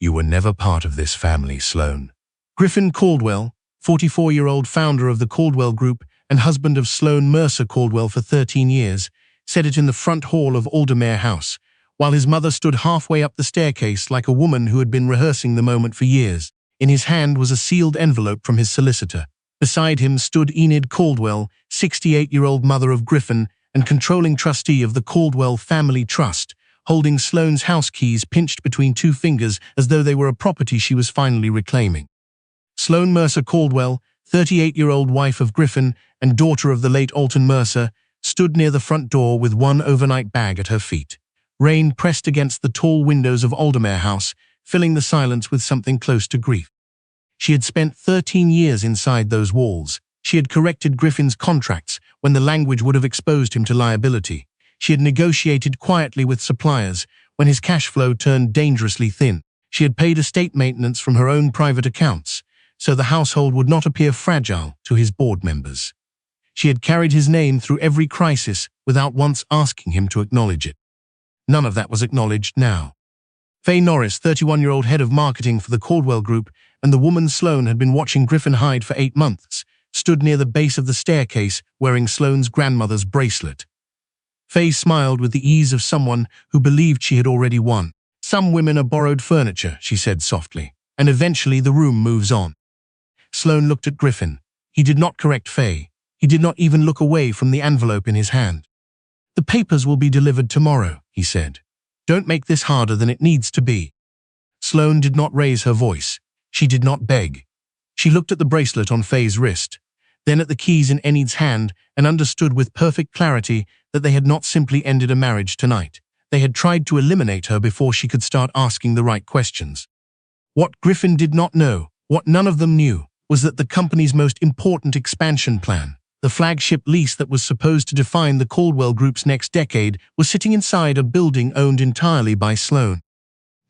You were never part of this family, Sloane. Griffin Caldwell, 44-year-old founder of the Caldwell Group and husband of Sloane Mercer Caldwell for 13 years, said it in the front hall of Aldermere House, while his mother stood halfway up the staircase like a woman who had been rehearsing the moment for years. In his hand was a sealed envelope from his solicitor. Beside him stood Enid Caldwell, 68-year-old mother of Griffin and controlling trustee of the Caldwell Family Trust, holding Sloane's house keys pinched between two fingers as though they were a property she was finally reclaiming. Sloane Mercer Caldwell, 38-year-old wife of Griffin and daughter of the late Alton Mercer, stood near the front door with one overnight bag at her feet. Rain pressed against the tall windows of Aldermere House, filling the silence with something close to grief. She had spent 13 years inside those walls. She had corrected Griffin's contracts when the language would have exposed him to liability. She had negotiated quietly with suppliers when his cash flow turned dangerously thin. She had paid estate maintenance from her own private accounts, so the household would not appear fragile to his board members. She had carried his name through every crisis without once asking him to acknowledge it. None of that was acknowledged now. Faye Norris, 31-year-old head of marketing for the Caldwell Group, and the woman Sloane had been watching Griffin hide for 8 months, stood near the base of the staircase wearing Sloane's grandmother's bracelet. Faye smiled with the ease of someone who believed she had already won. "Some women are borrowed furniture," she said softly, "and eventually the room moves on." Sloane looked at Griffin. He did not correct Faye. He did not even look away from the envelope in his hand. "The papers will be delivered tomorrow," he said. "Don't make this harder than it needs to be." Sloane did not raise her voice. She did not beg. She looked at the bracelet on Faye's wrist, then at the keys in Enid's hand, and understood with perfect clarity that they had not simply ended a marriage tonight. They had tried to eliminate her before she could start asking the right questions. What Griffin did not know, what none of them knew, was that the company's most important expansion plan, the flagship lease that was supposed to define the Caldwell Group's next decade, was sitting inside a building owned entirely by Sloane.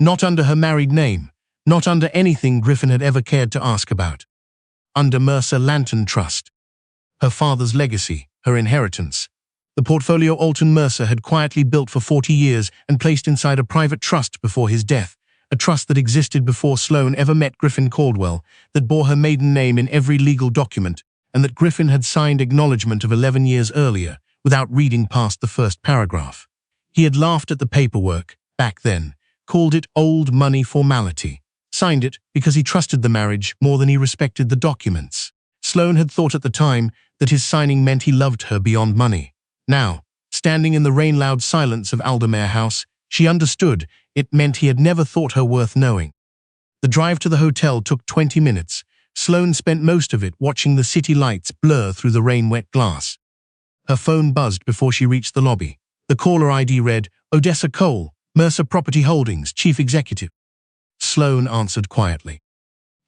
Not under her married name, not under anything Griffin had ever cared to ask about. Under Mercer Lantern Trust. Her father's legacy, her inheritance. The portfolio Alton Mercer had quietly built for 40 years and placed inside a private trust before his death, a trust that existed before Sloane ever met Griffin Caldwell, that bore her maiden name in every legal document, and that Griffin had signed acknowledgement of 11 years earlier, without reading past the first paragraph. He had laughed at the paperwork, back then, called it old money formality, signed it because he trusted the marriage more than he respected the documents. Sloane had thought at the time that his signing meant he loved her beyond money. Now, standing in the rain-loud silence of Aldermere House, she understood it meant he had never thought her worth knowing. The drive to the hotel took 20 minutes. Sloane spent most of it watching the city lights blur through the rain-wet glass. Her phone buzzed before she reached the lobby. The caller ID read, "Odessa Cole, Mercer Property Holdings, Chief Executive." Sloane answered quietly.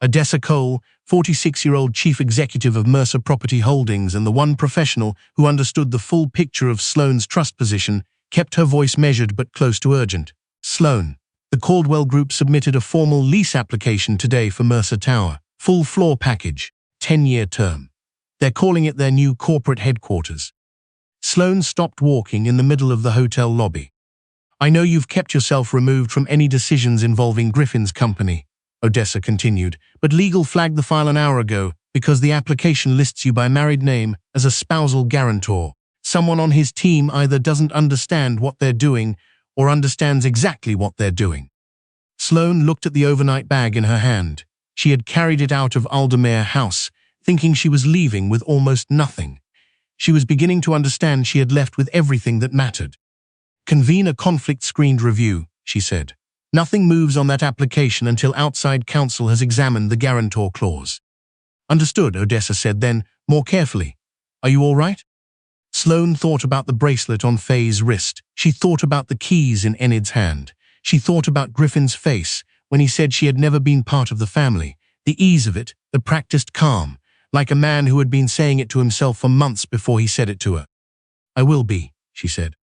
Odessa Cole, 46-year-old chief executive of Mercer Property Holdings and the one professional who understood the full picture of Sloane's trust position, kept her voice measured but close to urgent. "Sloane, the Caldwell Group submitted a formal lease application today for Mercer Tower. Full floor package, 10-year term. They're calling it their new corporate headquarters." Sloane stopped walking in the middle of the hotel lobby. "I know you've kept yourself removed from any decisions involving Griffin's company," Odessa continued, "but legal flagged the file an hour ago because the application lists you by married name as a spousal guarantor. Someone on his team either doesn't understand what they're doing or understands exactly what they're doing." Sloane looked at the overnight bag in her hand. She had carried it out of Aldermere House, thinking she was leaving with almost nothing. She was beginning to understand she had left with everything that mattered. "Convene a conflict-screened review," she said. "Nothing moves on that application until outside counsel has examined the guarantor clause." "Understood," Odessa said then, more carefully. "Are you all right?" Sloane thought about the bracelet on Faye's wrist. She thought about the keys in Enid's hand. She thought about Griffin's face when he said she had never been part of the family. The ease of it, the practiced calm, like a man who had been saying it to himself for months before he said it to her. "I will be," she said.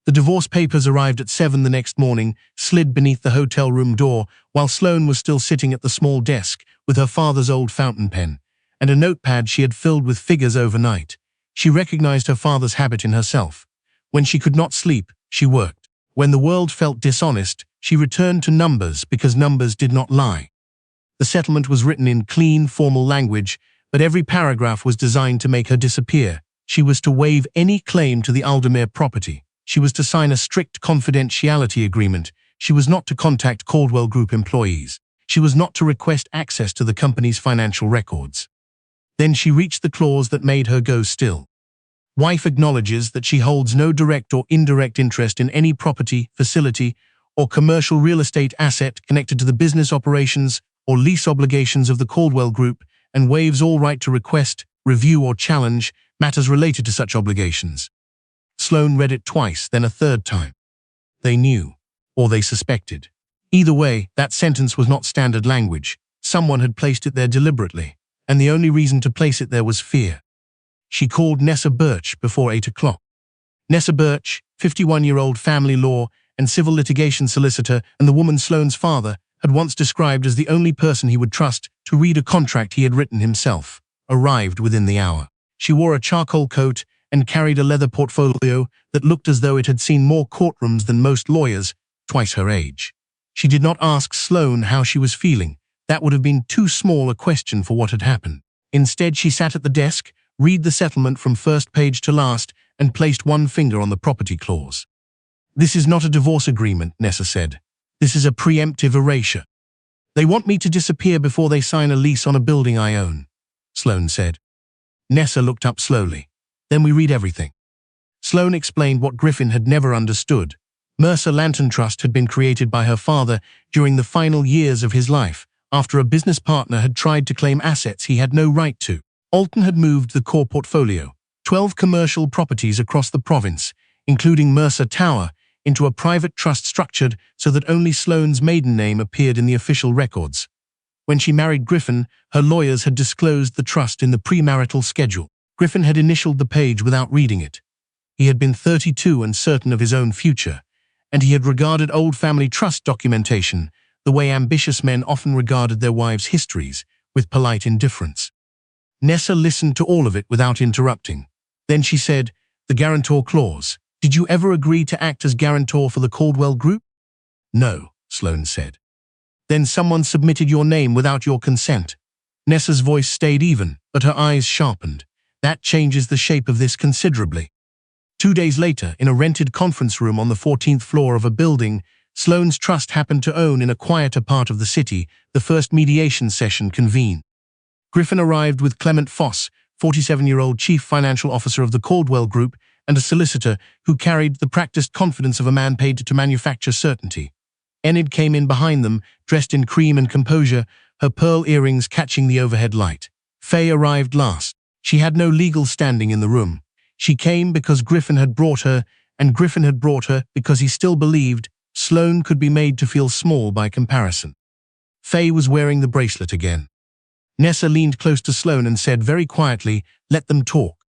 The divorce papers arrived at 7 the next morning, slid beneath the hotel room door, while Sloane was still sitting at the small desk with her father's old fountain pen and a notepad she had filled with figures overnight. She recognized her father's habit in herself. When she could not sleep, she worked. When the world felt dishonest, She returned to numbers because numbers did not lie. The settlement was written in clean, formal language, but every paragraph was designed to make her disappear. She was to waive any claim to the Aldermere property. She was to sign a strict confidentiality agreement. She was not to contact Caldwell Group employees. She was not to request access to the company's financial records. Then she reached the clause that made her go still. Wife acknowledges that she holds no direct or indirect interest in any property, facility, or commercial real estate asset connected to the business operations or lease obligations of the Caldwell Group, and waives all right to request, review, or challenge matters related to such obligations. Sloane read it twice, then a third time. They knew, or they suspected. Either way, that sentence was not standard language. Someone had placed it there deliberately, and the only reason to place it there was fear. She called Nessa Birch before 8 o'clock. Nessa Birch, 51-year-old family law and civil litigation solicitor, and the woman Sloane's father had once described as the only person he would trust to read a contract he had written himself, arrived within the hour. She wore a charcoal coat and carried a leather portfolio that looked as though it had seen more courtrooms than most lawyers, twice her age. She did not ask Sloane how she was feeling. That would have been too small a question for what had happened. Instead, she sat at the desk, read the settlement from first page to last, and placed one finger on the property clause. "This is not a divorce agreement," Nessa said. "This is a preemptive erasure. They want me to disappear before they sign a lease on a building I own," Sloane said. Nessa looked up slowly. "Then we read everything." Sloane explained what Griffin had never understood. Mercer Lantern Trust had been created by her father during the final years of his life, after a business partner had tried to claim assets he had no right to. Alton had moved the core portfolio, 12 commercial properties across the province, including Mercer Tower, into a private trust structured so that only Sloane's maiden name appeared in the official records. When she married Griffin, her lawyers had disclosed the trust in the premarital schedule. Griffin had initialed the page without reading it. He had been 32 and certain of his own future, and he had regarded old family trust documentation the way ambitious men often regarded their wives' histories, with polite indifference. Nessa listened to all of it without interrupting. Then she said, "The guarantor clause. Did you ever agree to act as guarantor for the Caldwell Group?" "No," Sloane said. "Then someone submitted your name without your consent." Nessa's voice stayed even, but her eyes sharpened. "That changes the shape of this considerably." 2 days later, in a rented conference room on the 14th floor of a building Sloane's trust happened to own in a quieter part of the city, the first mediation session convened. Griffin arrived with Clement Foss, 47-year-old chief financial officer of the Caldwell Group, and a solicitor who carried the practiced confidence of a man paid to manufacture certainty. Enid came in behind them, dressed in cream and composure, her pearl earrings catching the overhead light. Faye arrived last. She had no legal standing in the room. She came because Griffin had brought her, and Griffin had brought her because he still believed Sloane could be made to feel small by comparison. Faye was wearing the bracelet again. Nessa leaned close to Sloane and said very quietly, "Let them talk."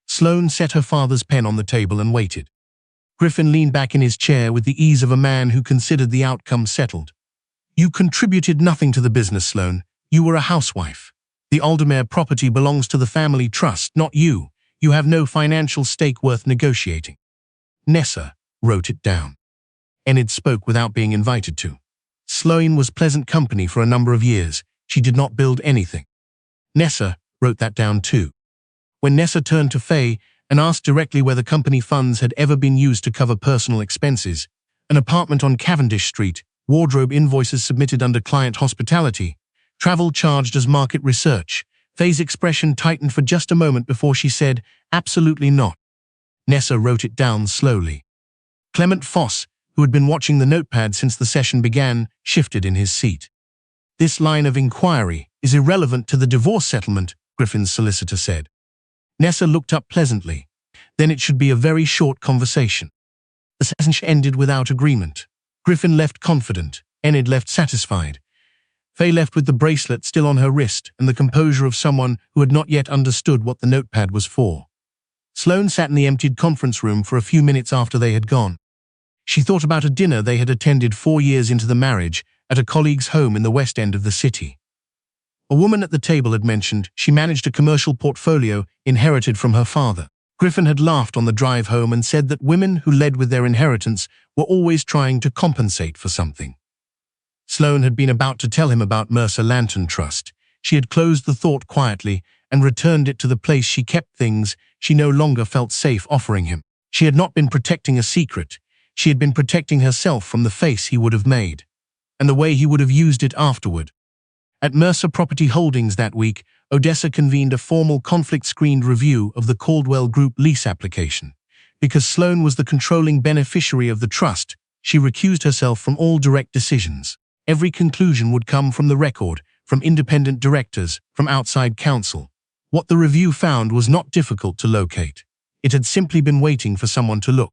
Sloane set her father's pen on the table and waited. Griffin leaned back in his chair with the ease of a man who considered the outcome settled. "You contributed nothing to the business, Sloane. You were a housewife. The Aldermere property belongs to the family trust, not you. You have no financial stake worth negotiating." Nessa wrote it down. Enid spoke without being invited to. Sloane was pleasant company for a number of years. She did not build anything. Nessa wrote that down too. When Nessa turned to Faye and asked directly whether company funds had ever been used to cover personal expenses, an apartment on Cavendish Street, wardrobe invoices submitted under client hospitality, travel charged as market research, Faye's expression tightened for just a moment before she said, "Absolutely not." Nessa wrote it down slowly. Clement Foss, who had been watching the notepad since the session began, shifted in his seat. "This line of inquiry is irrelevant to the divorce settlement," Griffin's solicitor said. Nessa looked up pleasantly. "Then it should be a very short conversation." The session ended without agreement. Griffin left confident. Enid left satisfied. Faye left with the bracelet still on her wrist and the composure of someone who had not yet understood what the notepad was for. Sloane sat in the emptied conference room for a few minutes after they had gone. She thought about a dinner they had attended 4 years into the marriage at a colleague's home in the West End of the city. A woman at the table had mentioned she managed a commercial portfolio inherited from her father. Griffin had laughed on the drive home and said that women who led with their inheritance were always trying to compensate for something. Sloane had been about to tell him about Mercer Lantern Trust. She had closed the thought quietly and returned it to the place she kept things she no longer felt safe offering him. She had not been protecting a secret. She had been protecting herself from the face he would have made, and the way he would have used it afterward. At Mercer Property Holdings that week, Odessa convened a formal conflict-screened review of the Caldwell Group lease application. Because Sloane was the controlling beneficiary of the trust, she recused herself from all direct decisions. Every conclusion would come from the record, from independent directors, from outside counsel. What the review found was not difficult to locate. It had simply been waiting for someone to look.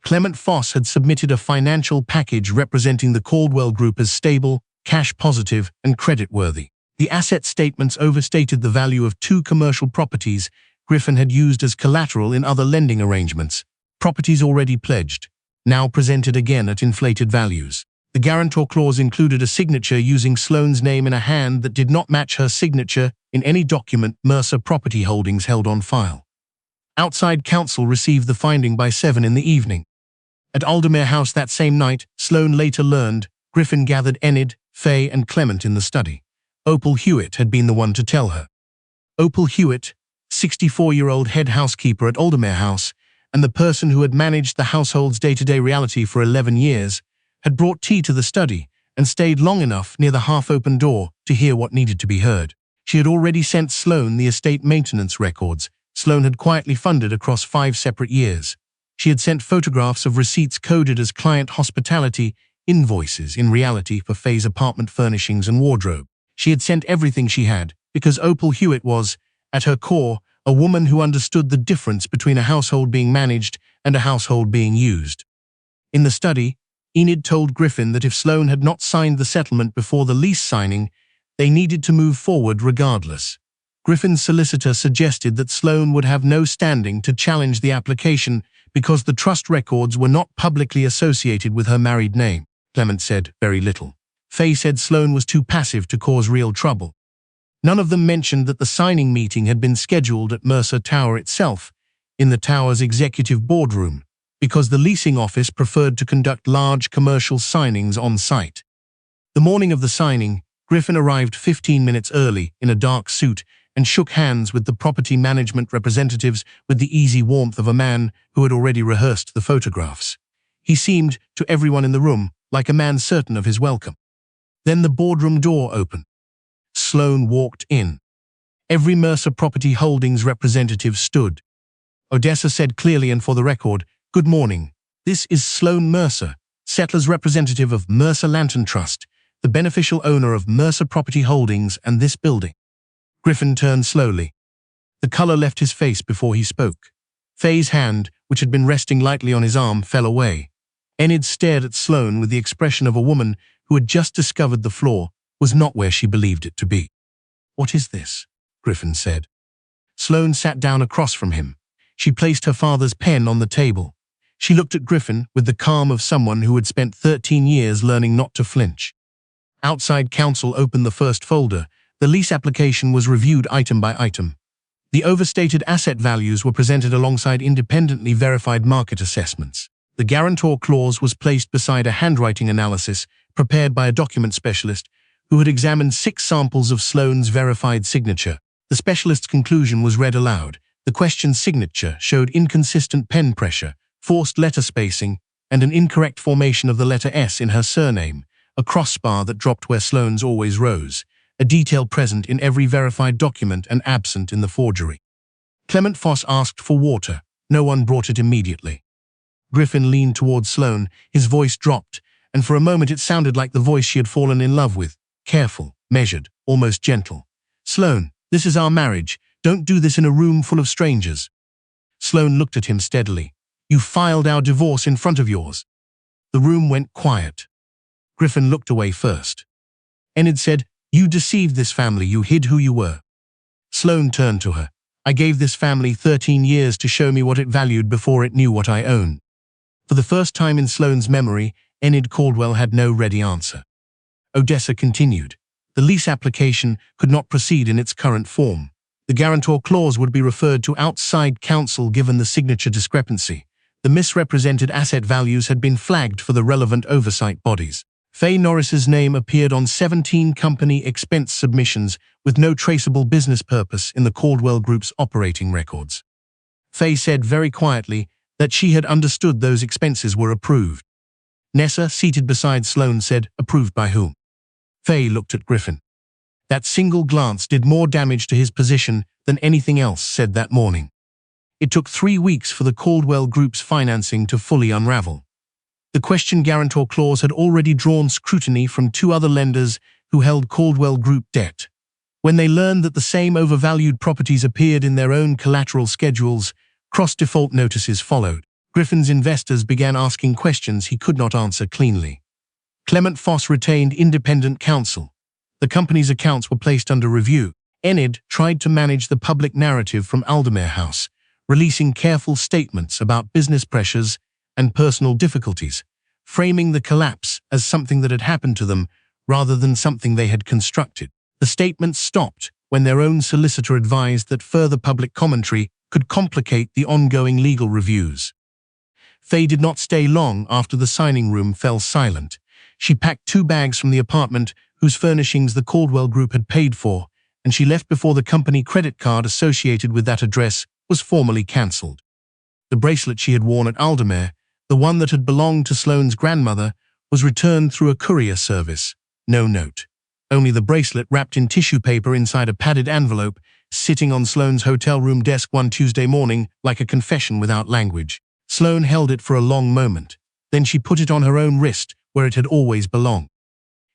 Clement Foss had submitted a financial package representing the Caldwell Group as stable, cash-positive, and credit-worthy. The asset statements overstated the value of 2 commercial properties Griffin had used as collateral in other lending arrangements, properties already pledged, now presented again at inflated values. The guarantor clause included a signature using Sloane's name in a hand that did not match her signature in any document Mercer Property Holdings held on file. Outside counsel received the finding by 7 in the evening. At Aldermere House that same night, Sloane later learned, Griffin gathered Enid, Faye, and Clement in the study. Opal Hewitt had been the one to tell her. Opal Hewitt, 64-year-old head housekeeper at Aldermere House, and the person who had managed the household's day-to-day reality for 11 years, had brought tea to the study and stayed long enough near the half-open door to hear what needed to be heard. She had already sent Sloane the estate maintenance records Sloane had quietly funded across 5 separate years. She had sent photographs of receipts coded as client hospitality invoices in reality for Faye's apartment furnishings and wardrobe. She had sent everything she had because Opal Hewitt was, at her core, a woman who understood the difference between a household being managed and a household being used. In the study, Enid told Griffin that if Sloane had not signed the settlement before the lease signing, they needed to move forward regardless. Griffin's solicitor suggested that Sloane would have no standing to challenge the application because the trust records were not publicly associated with her married name. Clement said very little. Faye said Sloane was too passive to cause real trouble. None of them mentioned that the signing meeting had been scheduled at Mercer Tower itself, in the tower's executive boardroom, because the leasing office preferred to conduct large commercial signings on site. The morning of the signing, Griffin arrived 15 minutes early in a dark suit and shook hands with the property management representatives with the easy warmth of a man who had already rehearsed the photographs. He seemed, to everyone in the room, like a man certain of his welcome. Then the boardroom door opened. Sloane walked in. Every Mercer Property Holdings representative stood. Odessa said clearly and for the record, "Good morning. This is Sloane Mercer, settler's representative of Mercer Lantern Trust, the beneficial owner of Mercer Property Holdings and this building." Griffin turned slowly. The color left his face before he spoke. Faye's hand, which had been resting lightly on his arm, fell away. Enid stared at Sloane with the expression of a woman who had just discovered the floor was not where she believed it to be. "What is this?" Griffin said. Sloane sat down across from him. She placed her father's pen on the table. She looked at Griffin with the calm of someone who had spent 13 years learning not to flinch. Outside counsel opened the first folder. The lease application was reviewed item by item. The overstated asset values were presented alongside independently verified market assessments. The guarantor clause was placed beside a handwriting analysis prepared by a document specialist who had examined 6 samples of Sloane's verified signature. The specialist's conclusion was read aloud. The question's signature showed inconsistent pen pressure, forced letter spacing, and an incorrect formation of the letter S in her surname, a crossbar that dropped where Sloane's always rose, a detail present in every verified document and absent in the forgery. Clement Foss asked for water. No one brought it immediately. Griffin leaned towards Sloane, his voice dropped, and for a moment it sounded like the voice she had fallen in love with, careful, measured, almost gentle. "Sloane, this is our marriage. Don't do this in a room full of strangers." Sloane looked at him steadily. "You filed our divorce in front of yours." The room went quiet. Griffin looked away first. Enid said, "You deceived this family. You hid who you were." Sloane turned to her. "I gave this family 13 years to show me what it valued before it knew what I owned." For the first time in Sloane's memory, Enid Caldwell had no ready answer. Odessa continued. The lease application could not proceed in its current form. The guarantor clause would be referred to outside counsel given the signature discrepancy. The misrepresented asset values had been flagged for the relevant oversight bodies. Faye Norris's name appeared on 17 company expense submissions with no traceable business purpose in the Caldwell Group's operating records. Faye said very quietly that she had understood those expenses were approved. Nessa, seated beside Sloane, said, "Approved by whom?" Faye looked at Griffin. That single glance did more damage to his position than anything else said that morning. It took 3 weeks for the Caldwell Group's financing to fully unravel. The question guarantor clause had already drawn scrutiny from 2 other lenders who held Caldwell Group debt. When they learned that the same overvalued properties appeared in their own collateral schedules, cross-default notices followed. Griffin's investors began asking questions he could not answer cleanly. Clement Foss retained independent counsel. The company's accounts were placed under review. Enid tried to manage the public narrative from Aldermere House, releasing careful statements about business pressures and personal difficulties, framing the collapse as something that had happened to them rather than something they had constructed. The statements stopped when their own solicitor advised that further public commentary could complicate the ongoing legal reviews. Faye did not stay long after the signing room fell silent. She packed 2 bags from the apartment whose furnishings the Caldwell Group had paid for, and she left before the company credit card associated with that address was formally cancelled. The bracelet she had worn at Aldermere, the one that had belonged to Sloane's grandmother, was returned through a courier service. No note. Only the bracelet wrapped in tissue paper inside a padded envelope, sitting on Sloane's hotel room desk one Tuesday morning like a confession without language. Sloane held it for a long moment. Then she put it on her own wrist, where it had always belonged.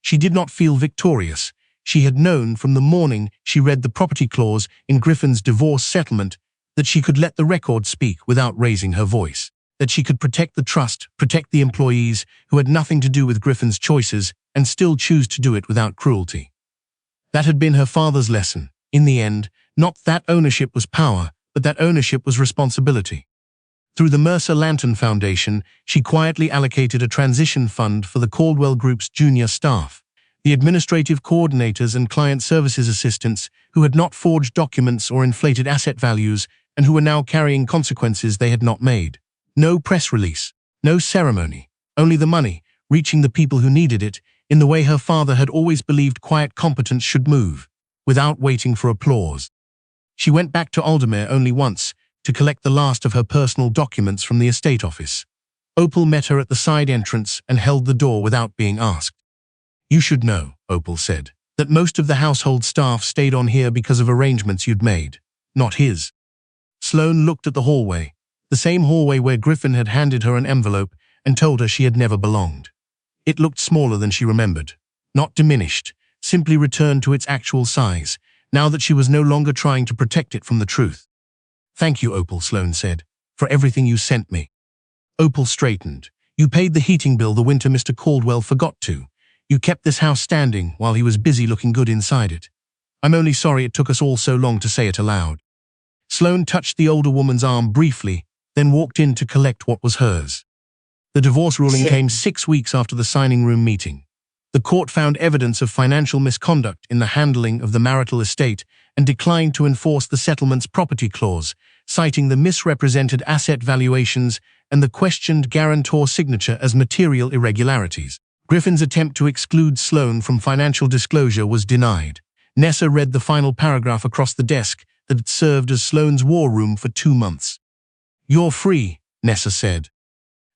She did not feel victorious. She had known from the morning she read the property clause in Griffin's divorce settlement that she could let the record speak without raising her voice, that she could protect the trust, protect the employees who had nothing to do with Griffin's choices, and still choose to do it without cruelty. That had been her father's lesson. In the end, not that ownership was power, but that ownership was responsibility. Through the Mercer Lantern Foundation, she quietly allocated a transition fund for the Caldwell Group's junior staff, the administrative coordinators and client services assistants who had not forged documents or inflated asset values and who were now carrying consequences they had not made. No press release, no ceremony, only the money, reaching the people who needed it, in the way her father had always believed quiet competence should move, without waiting for applause. She went back to Aldermere only once, to collect the last of her personal documents from the estate office. Opal met her at the side entrance and held the door without being asked. "You should know," Opal said, "that most of the household staff stayed on here because of arrangements you'd made, not his." Sloane looked at the hallway, the same hallway where Griffin had handed her an envelope and told her she had never belonged. It looked smaller than she remembered, not diminished, simply returned to its actual size, now that she was no longer trying to protect it from the truth. "Thank you, Opal," Sloane said, "for everything you sent me." Opal straightened. "You paid the heating bill the winter Mr. Caldwell forgot to. You kept this house standing while he was busy looking good inside it. I'm only sorry it took us all so long to say it aloud." Sloane touched the older woman's arm briefly, then walked in to collect what was hers. The divorce ruling came 6 weeks after the signing room meeting. The court found evidence of financial misconduct in the handling of the marital estate and declined to enforce the settlement's property clause, citing the misrepresented asset valuations and the questioned guarantor signature as material irregularities. Griffin's attempt to exclude Sloane from financial disclosure was denied. Nessa read the final paragraph across the desk that had served as Sloane's war room for 2 months. "You're free," Nessa said.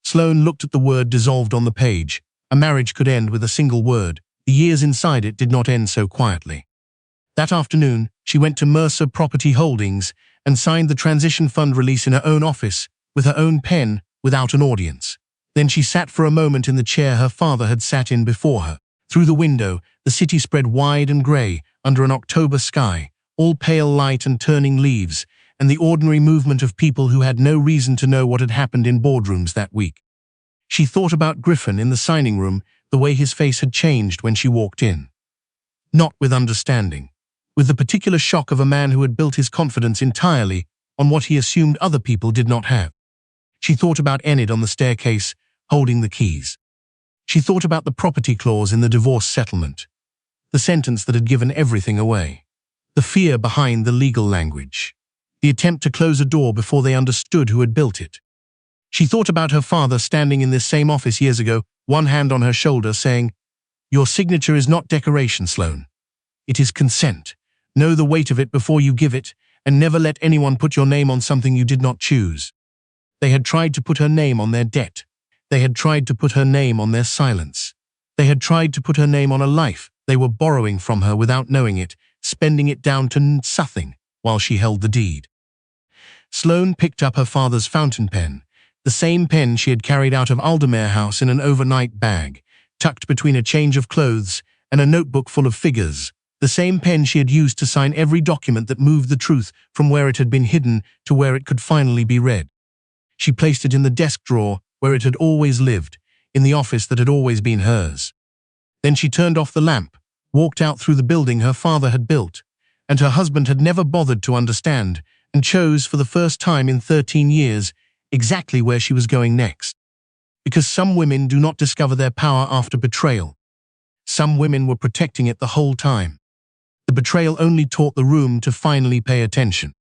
Sloane looked at the word dissolved on the page. A marriage could end with a single word. The years inside it did not end so quietly. That afternoon, she went to Mercer Property Holdings and signed the transition fund release in her own office, with her own pen, without an audience. Then she sat for a moment in the chair her father had sat in before her. Through the window, the city spread wide and grey under an October sky, all pale light and turning leaves, and the ordinary movement of people who had no reason to know what had happened in boardrooms that week. She thought about Griffin in the signing room, the way his face had changed when she walked in. Not with understanding, with the particular shock of a man who had built his confidence entirely on what he assumed other people did not have. She thought about Enid on the staircase, holding the keys. She thought about the property clause in the divorce settlement, the sentence that had given everything away. The fear behind the legal language. The attempt to close a door before they understood who had built it. She thought about her father standing in this same office years ago, one hand on her shoulder, saying, "Your signature is not decoration, Sloane. It is consent. Know the weight of it before you give it, and never let anyone put your name on something you did not choose." They had tried to put her name on their debt. They had tried to put her name on their silence. They had tried to put her name on a life they were borrowing from her without knowing it, spending it down to nothing while she held the deed. Sloane picked up her father's fountain pen, the same pen she had carried out of Aldermere House in an overnight bag, tucked between a change of clothes and a notebook full of figures, the same pen she had used to sign every document that moved the truth from where it had been hidden to where it could finally be read. She placed it in the desk drawer where it had always lived, in the office that had always been hers. Then she turned off the lamp, walked out through the building her father had built, and her husband had never bothered to understand, and chose for the first time in 13 years exactly where she was going next. Because some women do not discover their power after betrayal. Some women were protecting it the whole time. The betrayal only taught the room to finally pay attention.